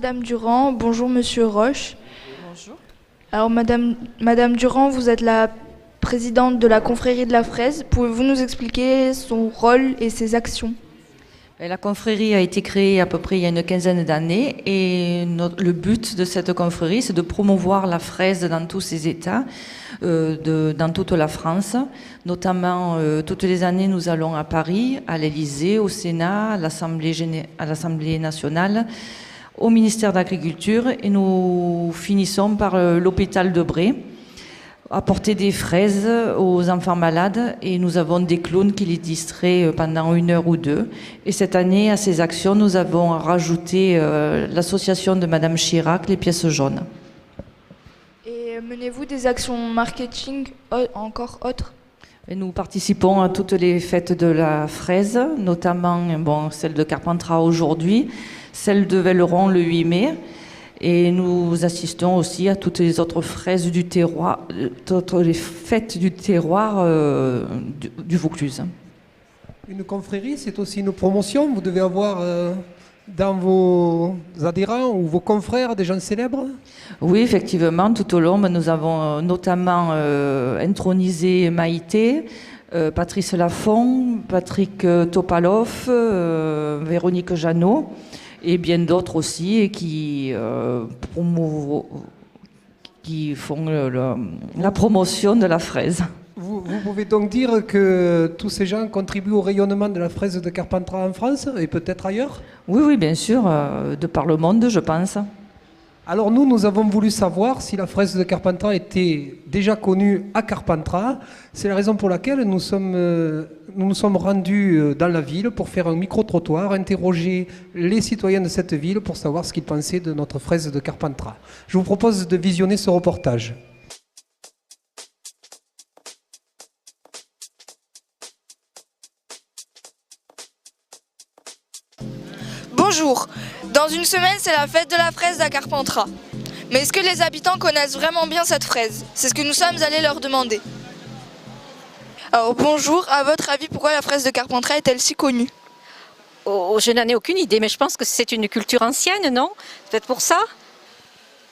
Madame Durand, bonjour Monsieur Roche. Bonjour. Alors Madame Durand, vous êtes la présidente de la confrérie de la fraise. Pouvez-vous nous expliquer son rôle et ses actions ? La confrérie a été créée à peu près il y a une quinzaine d'années et le but de cette confrérie, c'est de promouvoir la fraise dans tous ses états, dans toute la France. Notamment, toutes les années, nous allons à Paris, à l'Élysée, au Sénat, à l'Assemblée nationale, au ministère de l'Agriculture et nous finissons par l'hôpital de Bray. Apporter des fraises aux enfants malades et nous avons des clowns qui les distraient pendant 1 heure ou 2. Et cette année, à ces actions, nous avons rajouté l'association de Madame Chirac, les pièces jaunes. Et menez-vous des actions marketing encore autres ? Et nous participons à toutes les fêtes de la fraise, notamment celle de Carpentras aujourd'hui, celle de Velleron le 8 mai. Et nous assistons aussi à toutes les autres fraises du terroir, toutes les fêtes du terroir du Vaucluse. Une confrérie, c'est aussi une promotion. Vous devez avoir dans vos adhérents ou vos confrères des gens célèbres ? Oui, effectivement, tout au long, nous avons notamment intronisé Maïté, Patrice Laffont, Patrick Topalov, Véronique Jeannot. Et bien d'autres aussi et qui font la promotion de la fraise. Vous pouvez donc dire que tous ces gens contribuent au rayonnement de la fraise de Carpentras en France et peut-être ailleurs ? Oui, bien sûr, de par le monde, je pense. Alors nous avons voulu savoir si la fraise de Carpentras était déjà connue à Carpentras. C'est la raison pour laquelle nous nous sommes rendus dans la ville pour faire un micro-trottoir, interroger les citoyens de cette ville pour savoir ce qu'ils pensaient de notre fraise de Carpentras. Je vous propose de visionner ce reportage. Bonjour, dans une semaine c'est la fête de la fraise à Carpentras. Mais est-ce que les habitants connaissent vraiment bien cette fraise ? C'est ce que nous sommes allés leur demander. Alors bonjour, à votre avis pourquoi la fraise de Carpentras est-elle si connue ? Oh, je n'en ai aucune idée, mais je pense que c'est une culture ancienne, non ? Peut-être pour ça ?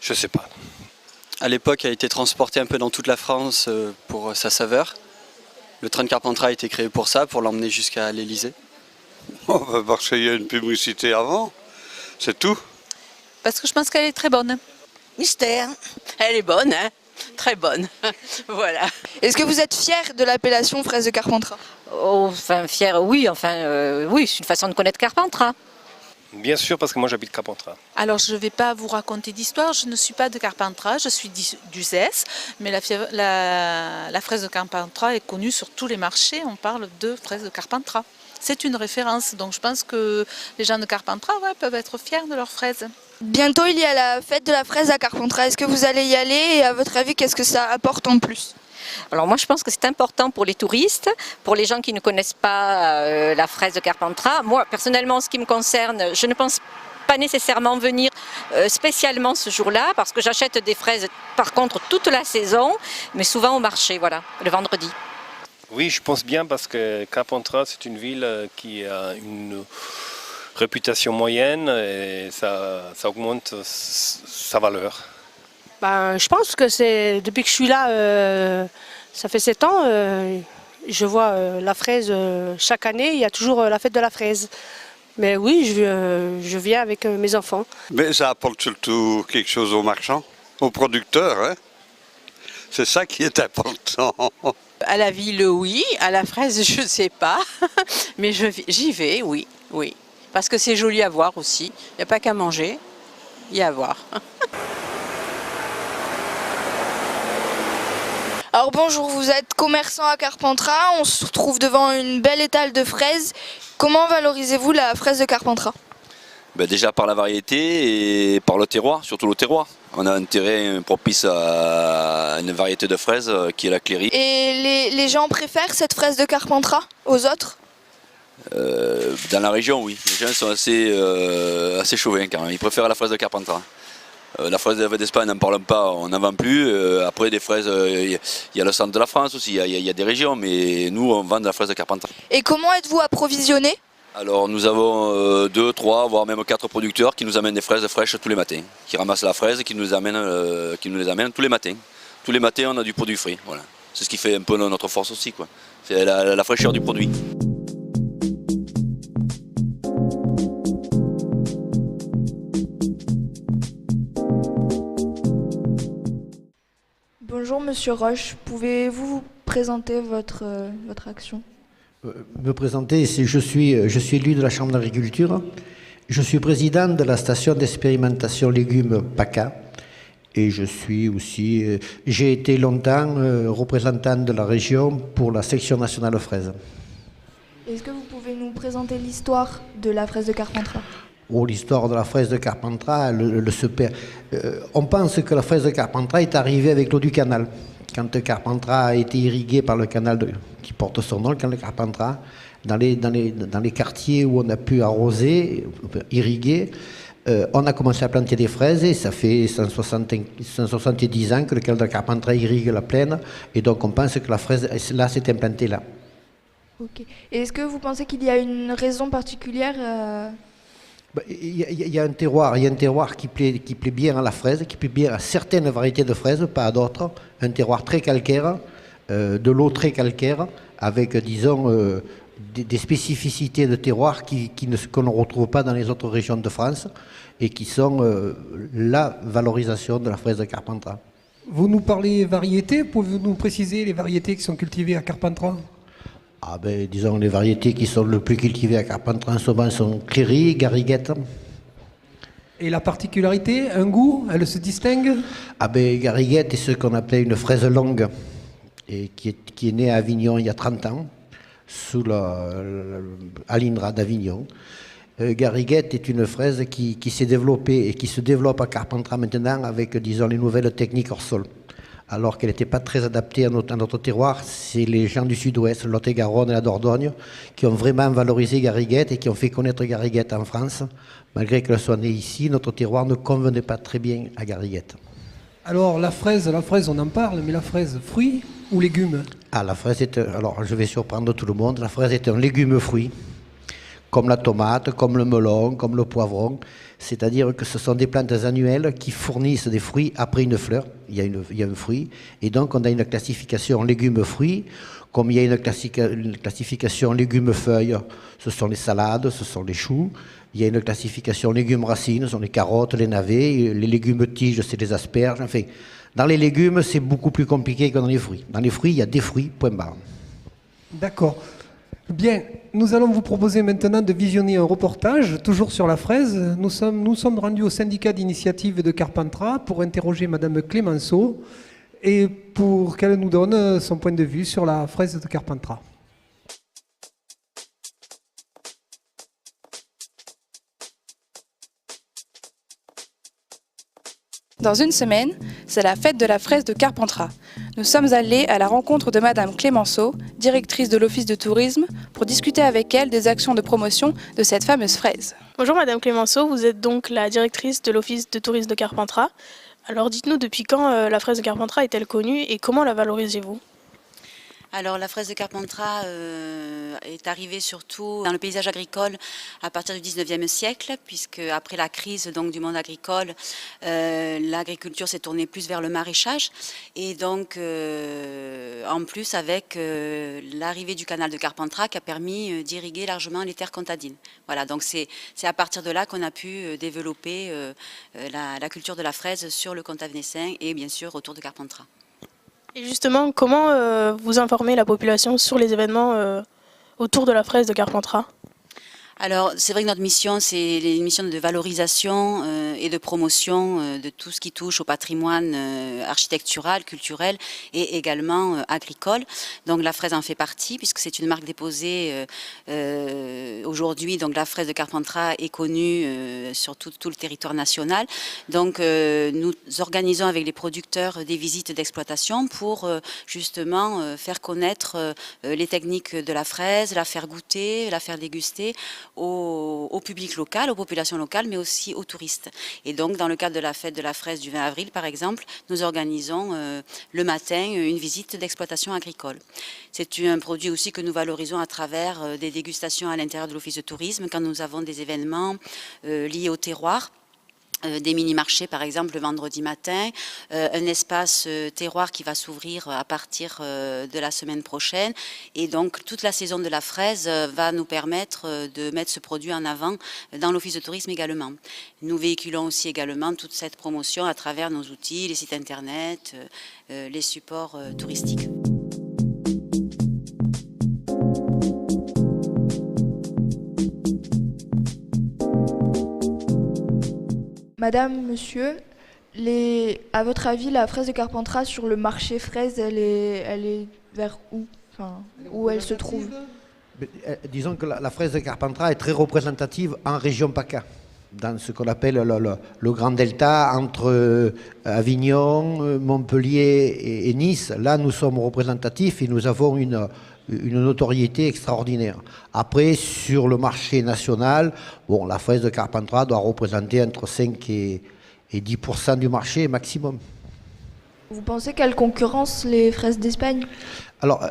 Je sais pas. À l'époque, elle a été transportée un peu dans toute la France pour sa saveur. Le train de Carpentras a été créé pour ça, pour l'emmener jusqu'à l'Élysée. Oh, parce qu'il y a une publicité avant, c'est tout. Parce que je pense qu'elle est très bonne. Mystère. Elle est bonne, hein ? Très bonne. Voilà. Est-ce que vous êtes fiers de l'appellation fraise de Carpentras ? Oh, enfin, fière, oui, oui, c'est une façon de connaître Carpentras. Bien sûr, parce que moi j'habite Carpentras. Alors je ne vais pas vous raconter d'histoire, je ne suis pas de Carpentras, je suis d'Uzès, mais la fraise de Carpentras est connue sur tous les marchés, on parle de fraise de Carpentras. C'est une référence, donc je pense que les gens de Carpentras peuvent être fiers de leurs fraises. Bientôt il y a la fête de la fraise à Carpentras, est-ce que vous allez y aller et à votre avis qu'est-ce que ça apporte en plus ? Alors moi je pense que c'est important pour les touristes, pour les gens qui ne connaissent pas la fraise de Carpentras. Moi personnellement, en ce qui me concerne, je ne pense pas nécessairement venir spécialement ce jour-là, parce que j'achète des fraises par contre toute la saison, mais souvent au marché, voilà, le vendredi. Oui, je pense bien parce que Carpentras, c'est une ville qui a une réputation moyenne et ça augmente sa valeur. Je pense que c'est depuis que je suis là, ça fait 7 ans, je vois la fraise chaque année, il y a toujours la fête de la fraise. Mais oui, je viens avec mes enfants. Mais ça apporte surtout quelque chose aux marchands, aux producteurs, hein. C'est ça qui est important. À la ville, oui. À la fraise, je ne sais pas. Mais j'y vais, oui. Parce que c'est joli à voir aussi. Il n'y a pas qu'à manger, il y a à voir. Alors bonjour, vous êtes commerçant à Carpentras, on se trouve devant une belle étale de fraises. Comment valorisez-vous la fraise de Carpentras ? Déjà par la variété et par le terroir, surtout le terroir. On a un terrain propice à une variété de fraises qui est la Cléry. Et les gens préfèrent cette fraise de Carpentras aux autres ? Dans la région, oui. Les gens sont assez chauvins quand même. Ils préfèrent la fraise de Carpentras. La fraise d'Espagne, n'en parlons pas, on n'en vend plus. Après, des fraises, il y a le centre de la France aussi, il y a des régions, mais nous, on vend de la fraise de Carpentras. Et comment êtes-vous approvisionné ? Alors nous avons 2, 3, voire même 4 producteurs qui nous amènent des fraises fraîches tous les matins, qui ramassent la fraise et qui nous les amènent tous les matins. Tous les matins on a du produit frais, voilà. C'est ce qui fait un peu notre force aussi, quoi. C'est la fraîcheur du produit. Bonjour Monsieur Roche, pouvez-vous vous présenter votre action? Me présenter, je suis élu de la Chambre d'agriculture. Je suis président de la station d'expérimentation légumes PACA. Et je suis aussi, j'ai été longtemps représentant de la région pour la section nationale fraise. Est-ce que vous pouvez nous présenter l'histoire de la fraise de Carpentras? L'histoire de la fraise de Carpentras, on pense que la fraise de Carpentras est arrivée avec l'eau du canal. Quand Carpentras a été irrigué par le canal qui porte son nom, le canal de Carpentras, dans les quartiers où on a pu arroser, irriguer, on a commencé à planter des fraises et ça fait 170 ans que le canal de Carpentras irrigue la plaine et donc on pense que la fraise là s'est implantée là. Ok. Et est-ce que vous pensez qu'il y a une raison particulière Il y a un terroir qui plaît bien à la fraise, qui plaît bien à certaines variétés de fraises, pas à d'autres. Un terroir très calcaire, de l'eau très calcaire, avec, disons, des spécificités de terroir qu'on ne retrouve pas dans les autres régions de France et qui sont la valorisation de la fraise de Carpentras. Vous nous parlez variétés, pouvez-vous nous préciser les variétés qui sont cultivées à Carpentras? Disons, les variétés qui sont le plus cultivées à Carpentras en ce moment sont Cléry, Garriguette. Et la particularité, un goût, elle se distingue? Garriguette est ce qu'on appelait une fraise longue, et qui est née à Avignon il y a 30 ans, à l'INRA d'Avignon. Garriguette est une fraise qui s'est développée et qui se développe à Carpentras maintenant avec, disons, les nouvelles techniques hors sol. Alors qu'elle n'était pas très adaptée à notre terroir, c'est les gens du sud-ouest, le Lot-et-Garonne et la Dordogne, qui ont vraiment valorisé Garriguette et qui ont fait connaître Garriguette en France. Malgré qu'elle soit née ici, notre terroir ne convenait pas très bien à Garriguette. Alors la fraise, on en parle, mais la fraise, fruit ou légume? La fraise alors je vais surprendre tout le monde, la fraise est un légume-fruit, comme la tomate, comme le melon, comme le poivron. C'est-à-dire que ce sont des plantes annuelles qui fournissent des fruits après une fleur. Il y a un fruit. Et donc, on a une classification légumes-fruits. Comme il y a une classification légumes-feuilles, ce sont les salades, ce sont les choux. Il y a une classification légumes-racines, ce sont les carottes, les navets. Les légumes-tiges, c'est les asperges. Enfin, dans les légumes, c'est beaucoup plus compliqué que dans les fruits. Dans les fruits, il y a des fruits, point barre. D'accord. Bien, nous allons vous proposer maintenant de visionner un reportage, toujours sur la fraise. Nous sommes rendus au syndicat d'initiative de Carpentras pour interroger Madame Clémenceau et pour qu'elle nous donne son point de vue sur la fraise de Carpentras. Dans une semaine, c'est la fête de la fraise de Carpentras. Nous sommes allés à la rencontre de Madame Clémenceau, directrice de l'Office de tourisme, pour discuter avec elle des actions de promotion de cette fameuse fraise. Bonjour Madame Clémenceau, vous êtes donc la directrice de l'Office de tourisme de Carpentras. Alors dites-nous, depuis quand la fraise de Carpentras est-elle connue et comment la valorisez-vous ? Alors la fraise de Carpentras est arrivée surtout dans le paysage agricole à partir du 19e siècle, puisque après la crise donc, du monde agricole, l'agriculture s'est tournée plus vers le maraîchage. Et donc en plus avec l'arrivée du canal de Carpentras qui a permis d'irriguer largement les terres comtadines. Voilà, donc c'est à partir de là qu'on a pu développer la culture de la fraise sur le Comtat venessin et bien sûr autour de Carpentras. Et justement, comment vous informez la population sur les événements autour de la fraise de Carpentras ? Alors, c'est vrai que notre mission, c'est une mission de valorisation et de promotion de tout ce qui touche au patrimoine architectural, culturel et également agricole. Donc, la fraise en fait partie puisque c'est une marque déposée aujourd'hui. Donc, la fraise de Carpentras est connue sur tout le territoire national. Donc, nous organisons avec les producteurs des visites d'exploitation pour justement faire connaître les techniques de la fraise, la faire goûter, la faire déguster au public local, aux populations locales, mais aussi aux touristes. Et donc, dans le cadre de la fête de la fraise du 20 avril, par exemple, nous organisons le matin une visite d'exploitation agricole. C'est un produit aussi que nous valorisons à travers des dégustations à l'intérieur de l'Office de tourisme, quand nous avons des événements liés au terroir. Des mini-marchés par exemple le vendredi matin, un espace terroir qui va s'ouvrir à partir de la semaine prochaine, et donc toute la saison de la fraise va nous permettre de mettre ce produit en avant dans l'office de tourisme également. Nous véhiculons aussi également toute cette promotion à travers nos outils, les sites internet, les supports touristiques. Madame, monsieur, à votre avis, la fraise de Carpentras sur le marché fraise, elle est vers où, enfin, où elle se trouve? Disons que la fraise de Carpentras est très représentative en région PACA, dans ce qu'on appelle le grand delta entre Avignon, Montpellier et Nice. Là, nous sommes représentatifs et nous avons une notoriété extraordinaire. Après, sur le marché national, bon, la fraise de Carpentras doit représenter entre 5 et 10% du marché maximum. Vous pensez qu'elle concurrence les fraises d'Espagne? Alors,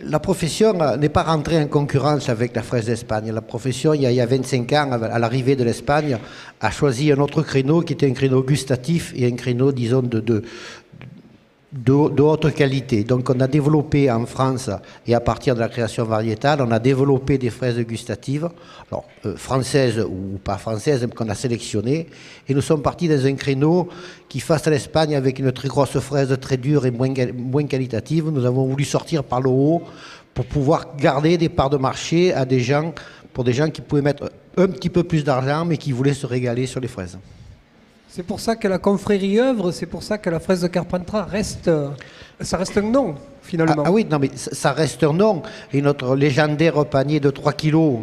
la profession n'est pas rentrée en concurrence avec la fraise d'Espagne. La profession, il y a 25 ans, à l'arrivée de l'Espagne, a choisi un autre créneau qui était un créneau gustatif et un créneau, disons, de haute qualité. Donc on a développé en France, et à partir de la création variétale, on a développé des fraises gustatives, alors, françaises ou pas françaises, qu'on a sélectionnées, et nous sommes partis dans un créneau qui, face à l'Espagne, avec une très grosse fraise très dure et moins qualitative, nous avons voulu sortir par le haut pour pouvoir garder des parts de marché pour des gens qui pouvaient mettre un petit peu plus d'argent mais qui voulaient se régaler sur les fraises. C'est pour ça que la confrérie œuvre, c'est pour ça que la fraise de Carpentras reste un nom, finalement. Ah oui, non, mais ça reste un nom. Et notre légendaire panier de 3 kilos,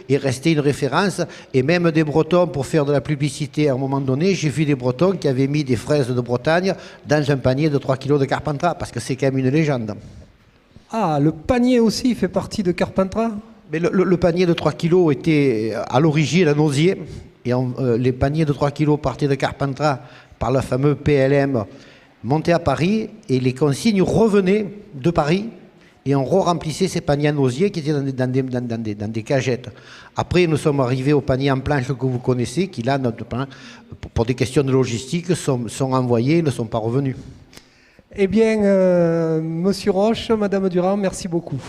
est resté une référence. Et même des Bretons, pour faire de la publicité à un moment donné, j'ai vu des Bretons qui avaient mis des fraises de Bretagne dans un panier de 3 kilos de Carpentras, parce que c'est quand même une légende. Ah, le panier aussi fait partie de Carpentras? Mais le panier de 3 kilos était à l'origine un osier. Et les paniers de 3 kilos partaient de Carpentras par le fameux PLM monté à Paris, et les consignes revenaient de Paris et on remplissait ces paniers en osier qui étaient dans des cagettes. Après, nous sommes arrivés aux paniers en planche que vous connaissez, qui là, pour des questions de logistique, sont envoyés et ne sont pas revenus. Eh bien, Monsieur Roche, Madame Durand, merci beaucoup.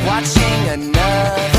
Watching another